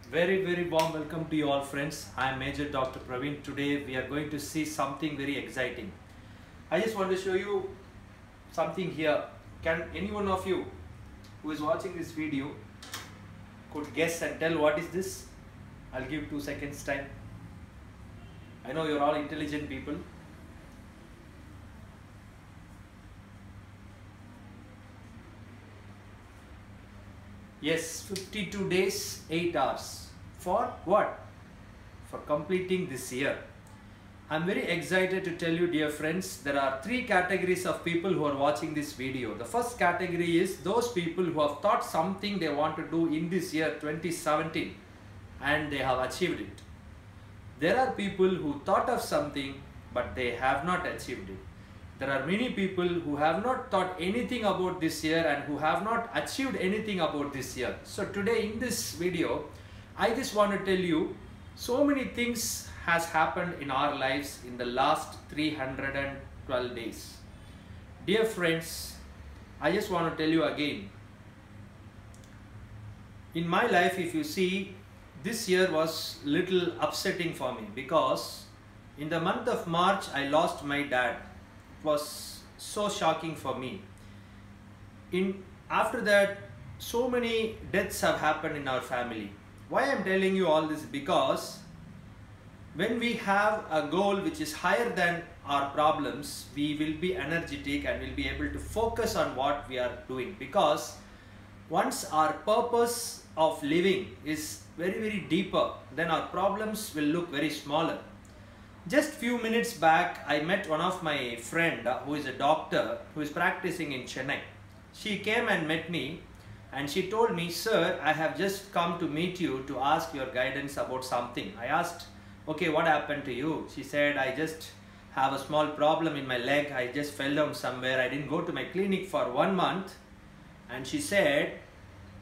Very warm welcome to you all friends. I am Major Dr. Pravin. Today we are going to see something very exciting. I just want to show you something here. Can any one of you who is watching this video could guess and tell what is this? I'll give 2 seconds time. I know you're all intelligent people. Yes, 52 days, 8 hours. For what? For completing this year. I'm very excited to tell you, dear friends, there are 3 categories of people who are watching this video. The first category is those people who have thought something they want to do in this year 2017 and they have achieved it. There are people who thought of something but they have not achieved it. There are many people who have not thought anything about this year and who have not achieved anything about this year. So today in this video, I just want to tell you so many things has happened in our lives in the last 312 days. Dear friends, I just want to tell you again, in my life, if you see, this year was little upsetting for me because in the month of March, I lost my dad. It was so shocking for me. After that, so many deaths have happened in our family. Why I am telling you all this? Because when we have a goal which is higher than our problems, we will be energetic and will be able to focus on what we are doing. Because once our purpose of living is very deeper, then our problems will look very smaller. Just few minutes back, I met one of my friend who is a doctor who is practicing in Chennai. She came and met me and she told me, "Sir, I have just come to meet you to ask your guidance about something." I asked, "Okay, what happened to you?" She said, "I just have a small problem in my leg. I just fell down somewhere. I didn't go to my clinic for 1 month." And she said,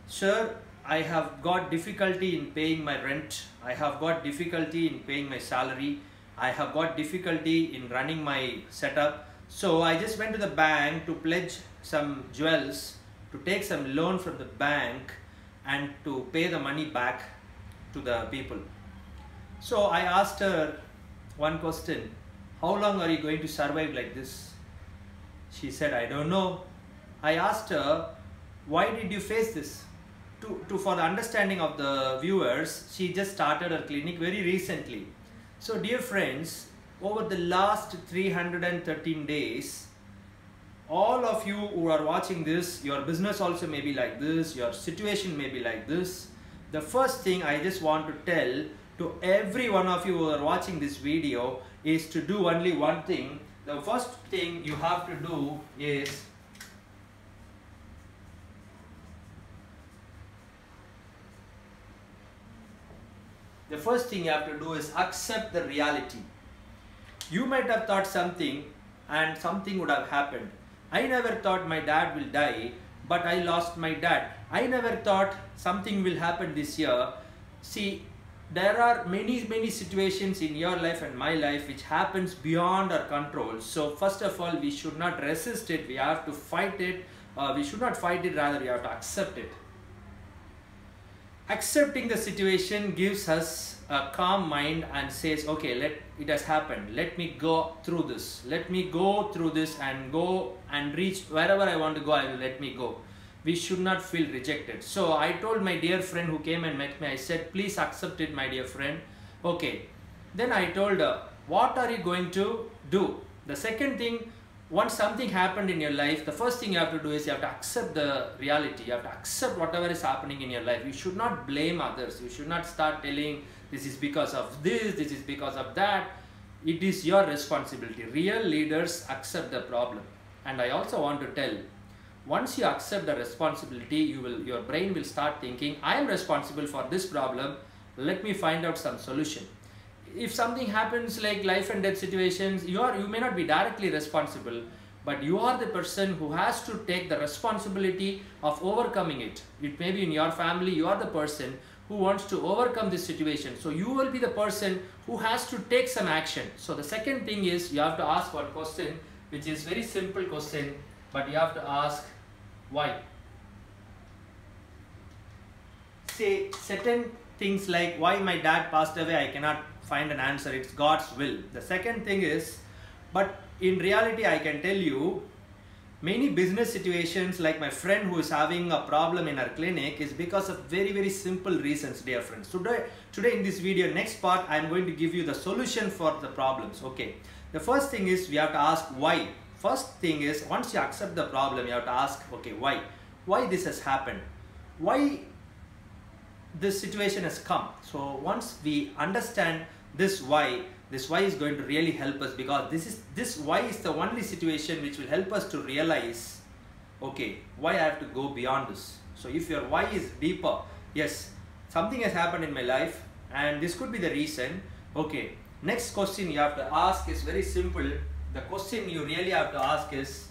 "Sir, I have got difficulty in paying my rent. I have got difficulty in paying my salary. I have got difficulty in running my setup. So I just went to the bank to pledge some jewels, to take some loan from the bank and to pay the money back to the people." So I asked her one question, "How long are you going to survive like this?" She said, "I don't know." I asked her, "Why did you face this?" For the understanding of the viewers, she just started her clinic very recently. So dear friends, over the last 313 days, all of you who are watching this, your business also may be like this, your situation may be like this. The first thing I just want to tell to every one of you who are watching this video is to do only one thing. The first thing you have to do is accept the reality. You might have thought something and something would have happened. I never thought my dad will die, but I lost my dad. I never thought something will happen this year. See, there are many situations in your life and my life which happens beyond our control. So first of all, we should not resist it. We have to fight it. We should not fight it, rather we have to accept it. Accepting the situation gives us a calm mind and says, "Okay, it has happened. Let me go through this. Let me go through this and go and reach wherever I want to go. I will let me go." We should not feel rejected. So I told my dear friend who came and met me, I said, "Please accept it, my dear friend." Okay. Then I told her, "What are you going to do?" The second thing, once something happened in your life, the first thing you have to do is you have to accept the reality. You have to accept whatever is happening in your life. You should not blame others. You should not start telling, "This is because of this is because of that." It is your responsibility. Real leaders accept the problem. And I also want to tell, once you accept the responsibility, your brain will start thinking, "I am responsible for this problem. Let me find out some solution." If something happens like life and death situations, you may not be directly responsible, but you are the person who has to take the responsibility of overcoming it. It may be in your family, you are the person who wants to overcome this situation. So you will be the person who has to take some action. So the second thing is you have to ask one question, which is very simple question, but you have to ask why. Say certain things like why my dad passed away, I cannot find an answer. It's God's will. The second thing is, but in reality, I can tell you, many business situations like my friend who is having a problem in our clinic is because of very, very simple reasons, dear friends. Today in this video, next part, I am going to give you the solution for the problems. Okay. The first thing is we have to ask why. First thing is, once you accept the problem, you have to ask, okay, why? Why this has happened? Why this situation has come? So once we understand this why is going to really help us, because this why is the only situation which will help us to realize, okay, why I have to go beyond this. So if your why is deeper, yes, something has happened in my life and this could be the reason. Okay, next question you have to ask is very simple. The question you really have to ask is,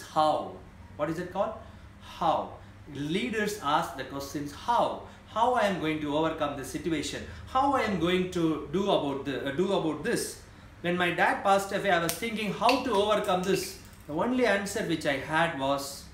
how? What is it called? How? Leaders ask the questions, how? How I am going to overcome this situation? How I am going to do about this? When my dad passed away, I was thinking how to overcome this. The only answer which I had was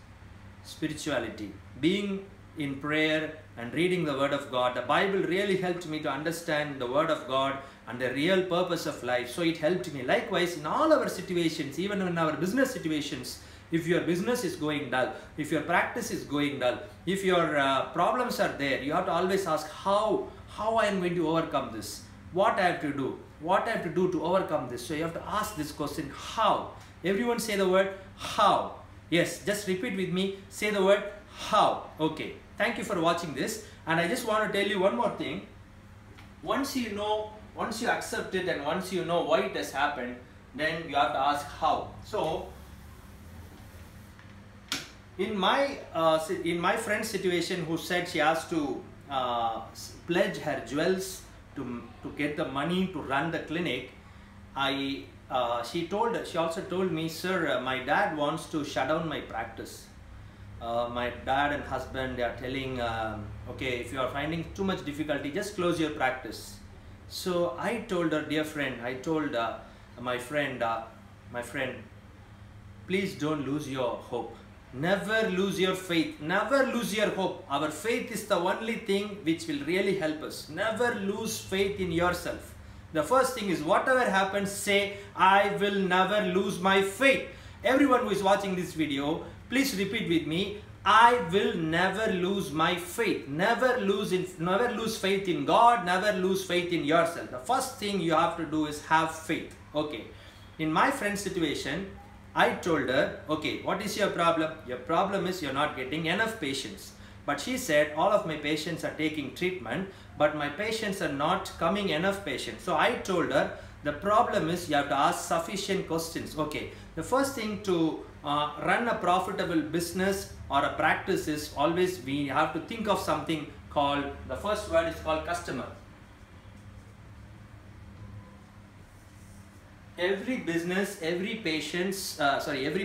spirituality. Being in prayer and reading the Word of God. The Bible really helped me to understand the Word of God and the real purpose of life. So it helped me. Likewise, in all our situations, even in our business situations, if your business is going dull, if your practice is going dull, if your problems are there, you have to always ask how I am going to overcome this, what I have to do to overcome this. So you have to ask this question, how? Everyone say the word how. Yes, just repeat with me, say the word how. Okay, thank you for watching this, and I just want to tell you one more thing. Once you accept it and once you know why it has happened, then you have to ask how. So in my friend's situation, who said she has to pledge her jewels to get the money to run the clinic, she also told me, sir, my dad wants to shut down my practice. My dad and husband, they are telling, okay, if you are finding too much difficulty, just close your practice. So I told her, dear friend, I told my friend, please don't lose your hope. Never lose your faith. Never lose your hope. Our faith is the only thing which will really help us. Never lose faith in yourself. The first thing is, whatever happens, say, I will never lose my faith. Everyone who is watching this video, please repeat with me, I will never lose my faith. Never lose faith in God. Never lose faith in yourself. The first thing you have to do is have faith. Okay. In my friend's situation, I told her, okay, what is your problem? Your problem is you're not getting enough patients. But she said, all of my patients are taking treatment, but my patients are not coming enough patients. So I told her, the problem is you have to ask sufficient questions. Okay, the first thing to run a profitable business or a practice is always we have to think of something called, the first word is called customer. Every business, every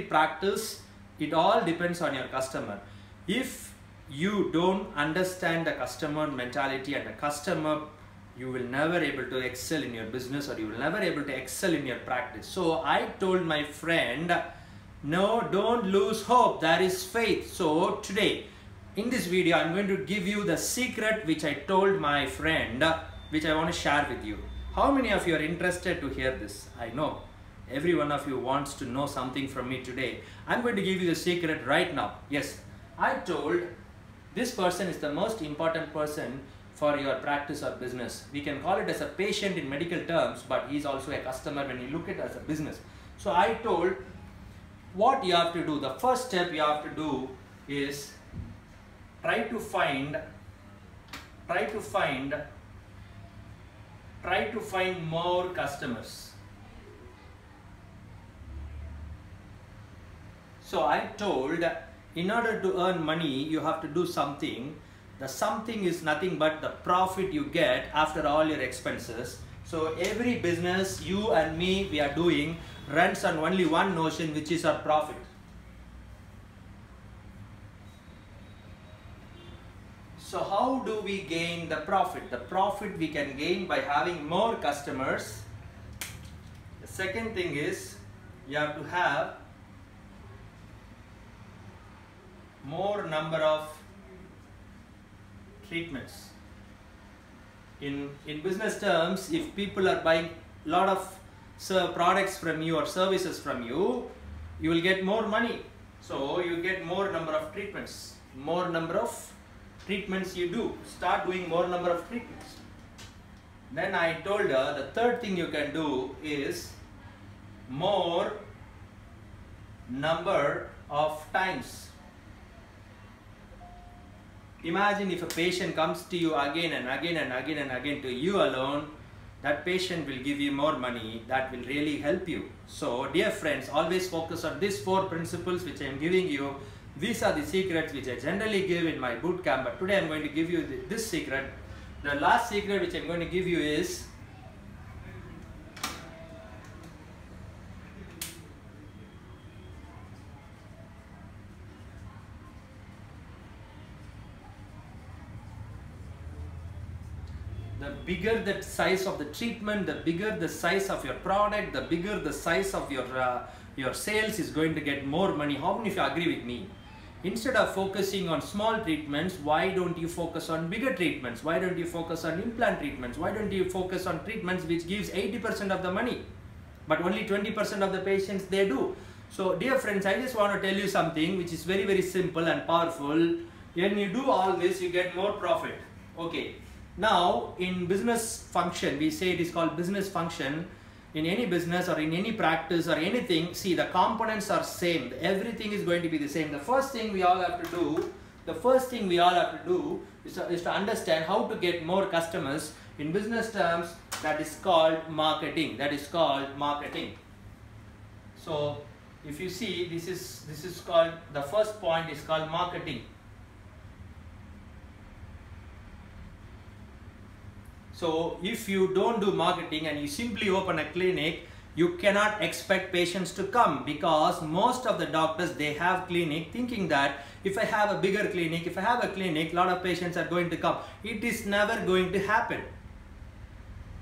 practice, it all depends on your customer. If you don't understand the customer mentality and the customer, you will never able to excel in your business, or you will never able to excel in your practice. So I told my friend, no, don't lose hope. There is faith. So today, in this video, I'm going to give you the secret which I told my friend, which I want to share with you. How many of you are interested to hear this? I know every one of you wants to know something from me today. I'm going to give you the secret right now. Yes, I told this person is the most important person for your practice or business. We can call it as a patient in medical terms, but he's also a customer when you look at it as a business. So I told what you have to do. The first step you have to do is try to find more customers. So I told, in order to earn money, you have to do something. The something is nothing but the profit you get after all your expenses. So every business you and me we are doing runs on only one notion, which is our profit. So how do we gain the profit? The profit we can gain by having more customers. The second thing is you have to have more number of treatments. In business terms, if people are buying a lot of products from you or services from you, you will get more money. So you get more number of treatments. More number of treatments you do. Start doing more number of treatments. Then I told her the third thing you can do is more number of times. Imagine if a patient comes to you again and again and again and again to you alone, that patient will give you more money. That will really help you. So dear friends, always focus on these 4 principles which I am giving you. These are the secrets which I generally give in my boot camp, but today I am going to give you this secret. The last secret which I am going to give you is the bigger the size of the treatment, the bigger the size of your product, the bigger the size of your sales is going to get more money. How many of you agree with me? Instead of focusing on small treatments, why don't you focus on bigger treatments? Why don't you focus on implant treatments? Why don't you focus on treatments which gives 80% of the money, but only 20% of the patients they do? So dear friends, I just want to tell you something which is very, very simple and powerful. When you do all this, you get more profit. Okay. Now in business function, we say it is called business function. In any business or in any practice or anything, see, the components are same. Everything is going to be the same. The first thing we all have to do, is to understand how to get more customers. In business terms, that is called marketing. So if you see, this is called, the first point is called marketing. So if you don't do marketing and you simply open a clinic, you cannot expect patients to come, because most of the doctors, they have clinic thinking that if I have a bigger clinic, a lot of patients are going to come. It is never going to happen.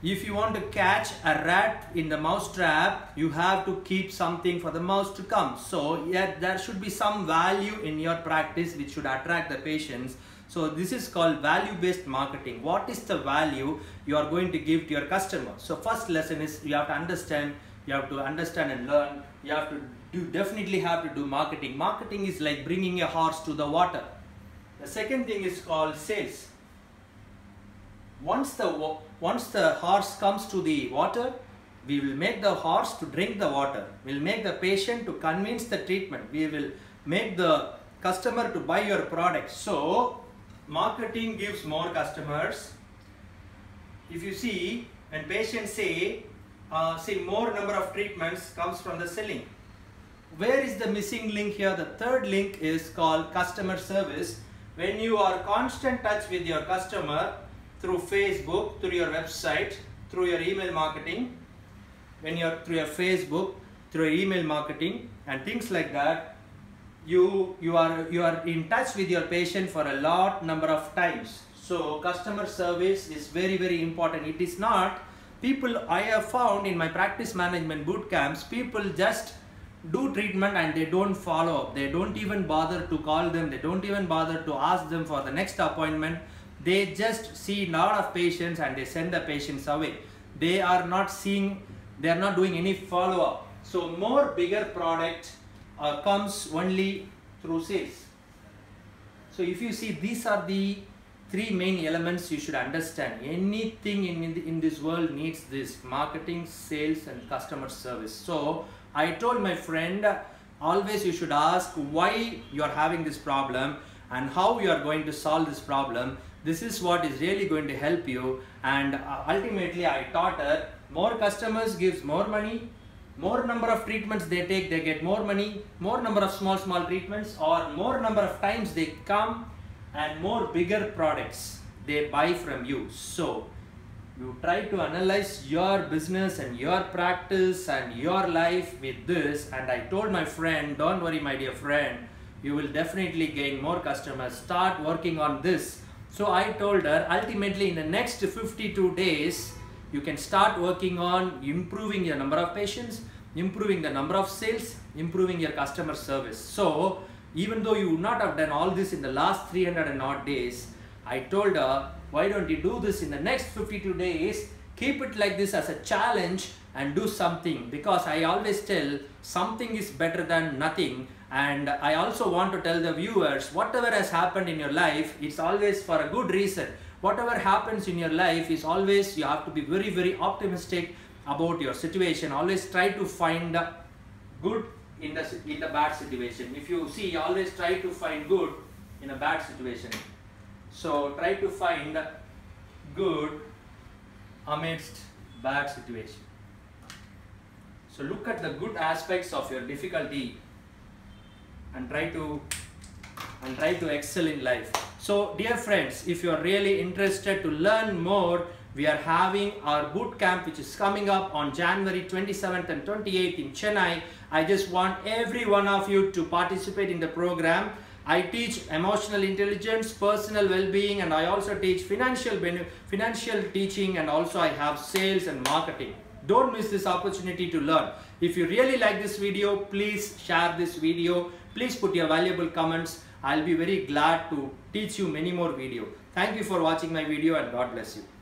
If you want to catch a rat in the mouse trap, you have to keep something for the mouse to come. So yeah, there should be some value in your practice which should attract the patients. So this is called value-based marketing. What is the value you are going to give to your customer? So first lesson is you have to understand and learn. You definitely have to do marketing. Marketing is like bringing a horse to the water. The second thing is called sales. Once the horse comes to the water, we will make the horse to drink the water. We'll make the patient to convince the treatment. We will make the customer to buy your product. So marketing gives more customers. If you see, when patients say more number of treatments comes from the selling. Where is the missing link here? The third link is called customer service. When you are constant touch with your customer through Facebook, through your website, through your email marketing, through your Facebook, through your email marketing and things like that, you are in touch with your patient for a lot number of times. So customer service is very, very important. It is not people, I have found in my practice management boot camps, people just do treatment and they don't follow up. They don't even bother to call them. They don't even bother to ask them for the next appointment. They just see a lot of patients and they send the patients away. They are not doing any follow up. So more bigger product comes only through sales. So if you see, these are the 3 main elements you should understand. Anything in this world needs this: marketing, sales and customer service. So I told my friend, always you should ask why you are having this problem and how you are going to solve this problem. This is what is really going to help you. And ultimately I taught her, more customers gives more money. More number of treatments they take, they get more money. More number of small treatments, or more number of times they come, and more bigger products they buy from you. So you try to analyze your business and your practice and your life with this. And I told my friend, don't worry my dear friend, you will definitely gain more customers. Start working on this. So I told her, ultimately in the next 52 days, you can start working on improving your number of patients, improving the number of sales, improving your customer service. So even though you would not have done all this in the last 300 and odd days, I told her, why don't you do this in the next 52 days? Keep it like this as a challenge and do something, because I always tell something is better than nothing. And I also want to tell the viewers, whatever has happened in your life, it's always for a good reason. Whatever happens in your life is always, you have to be very, very optimistic about your situation. Always try to find good in the bad situation. If you see, always try to find good in a bad situation. So try to find good amidst bad situation. So look at the good aspects of your difficulty and try to excel in life. So dear friends, if you are really interested to learn more, we are having our boot camp which is coming up on January 27th and 28th in Chennai. I just want every one of you to participate in the program. I teach emotional intelligence, personal well-being, and I also teach financial teaching, and also I have sales and marketing. Don't miss this opportunity to learn. If you really like this video, please share this video. Please put your valuable comments. I'll be very glad to teach you many more videos. Thank you for watching my video, and God bless you.